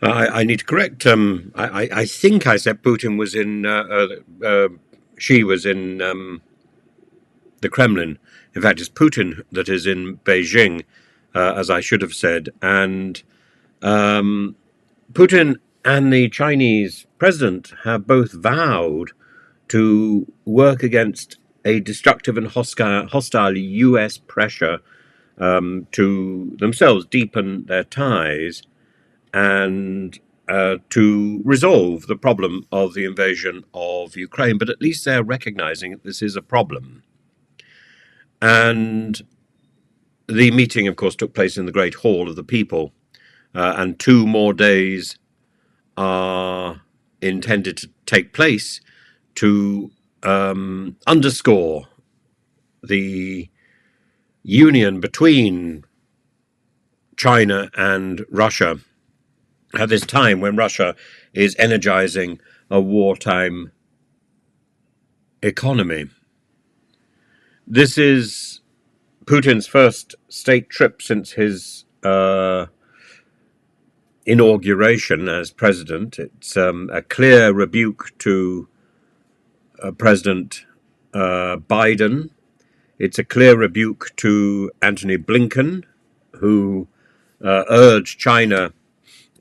I need to correct. I think I said Putin was in. She was in the Kremlin. In fact, it's Putin that is in Beijing, as I should have said. And um, Putin and the Chinese president have both vowed to work against a destructive and hostile U.S. pressure to themselves deepen their ties and to resolve the problem of the invasion of Ukraine. But at least they're recognizing that this is a problem. And the meeting, of course, took place in the Great Hall of the People, and 2 more days are intended to take place to underscore the union between China and Russia at this time when Russia is energizing a wartime economy. This is Putin's first state trip since his inauguration as president. It's a clear rebuke to President Biden. It's a clear rebuke to Antony Blinken, who urged China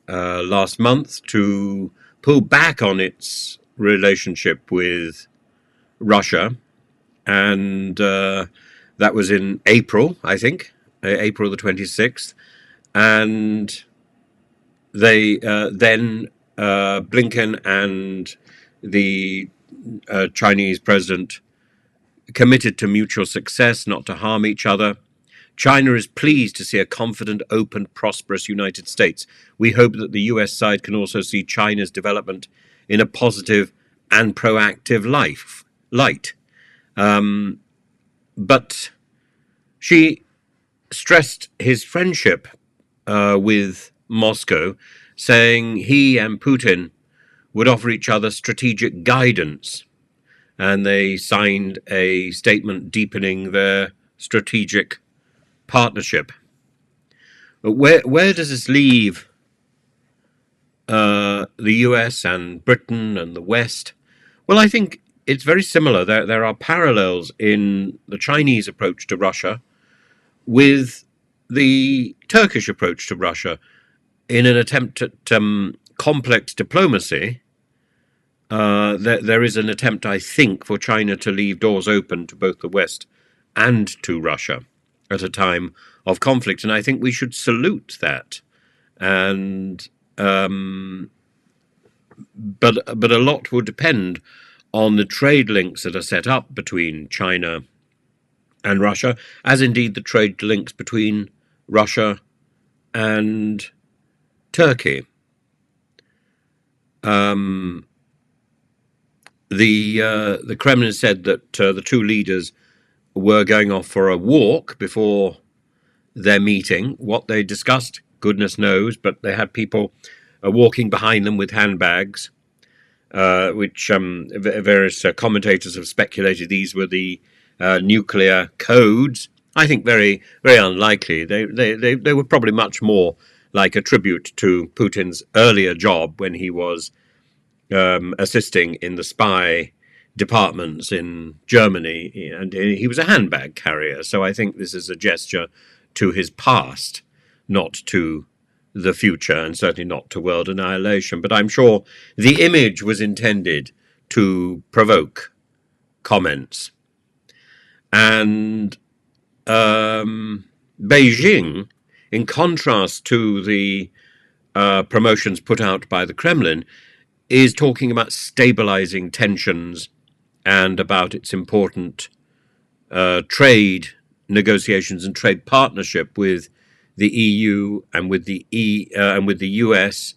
last month to pull back on its relationship with Russia. And that was in April, I think, April the 26th. And they then Blinken and the Chinese president committed to mutual success, not to harm each other. China is pleased to see a confident, open, prosperous United States. We hope that the US side can also see China's development in a positive and proactive light. But she stressed his friendship with Moscow, saying he and Putin would offer each other strategic guidance. And they signed a statement deepening their strategic partnership. But where does this leave the US and Britain and the West? Well, I think it's very similar. There are parallels in the Chinese approach to Russia with the Turkish approach to Russia in an attempt at complex diplomacy. There is an attempt, I think, for China to leave doors open to both the West and to Russia at a time of conflict, and I think we should salute that. And but a lot will depend on the trade links that are set up between China and Russia, as indeed the trade links between Russia and Turkey. The Kremlin said that the two leaders were going off for a walk before their meeting. What they discussed, goodness knows, but they had people walking behind them with handbags, which various commentators have speculated these were the nuclear codes. I think very, very unlikely. They were probably much more like a tribute to Putin's earlier job when he was assisting in the spy departments in Germany, and he was a handbag carrier. So I think this is a gesture to his past, not to the future, and certainly not to world annihilation. But I'm sure the image was intended to provoke comments. And Beijing, in contrast to the promotions put out by the Kremlin, is talking about stabilizing tensions and about its important trade negotiations and trade partnership with the EU and with the US,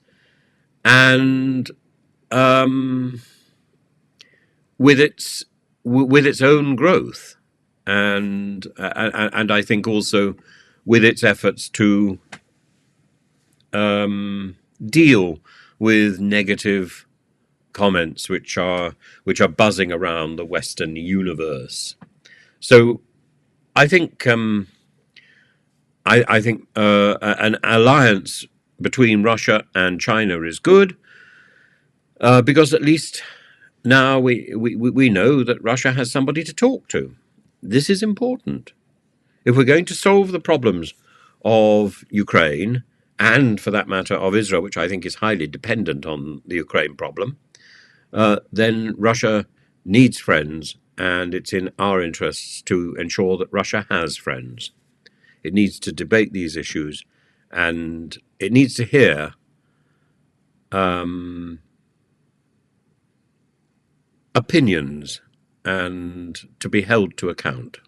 and with its own growth, and I think also with its efforts to deal with negative comments which are buzzing around the Western universe. So I think an alliance between Russia and China is good, because at least now we know that Russia has somebody to talk to. This is important. If we're going to solve the problems of Ukraine, and for that matter of Israel, which I think is highly dependent on the Ukraine problem, then Russia needs friends, and it's in our interests to ensure that Russia has friends. It needs to debate these issues, and it needs to hear opinions and to be held to account.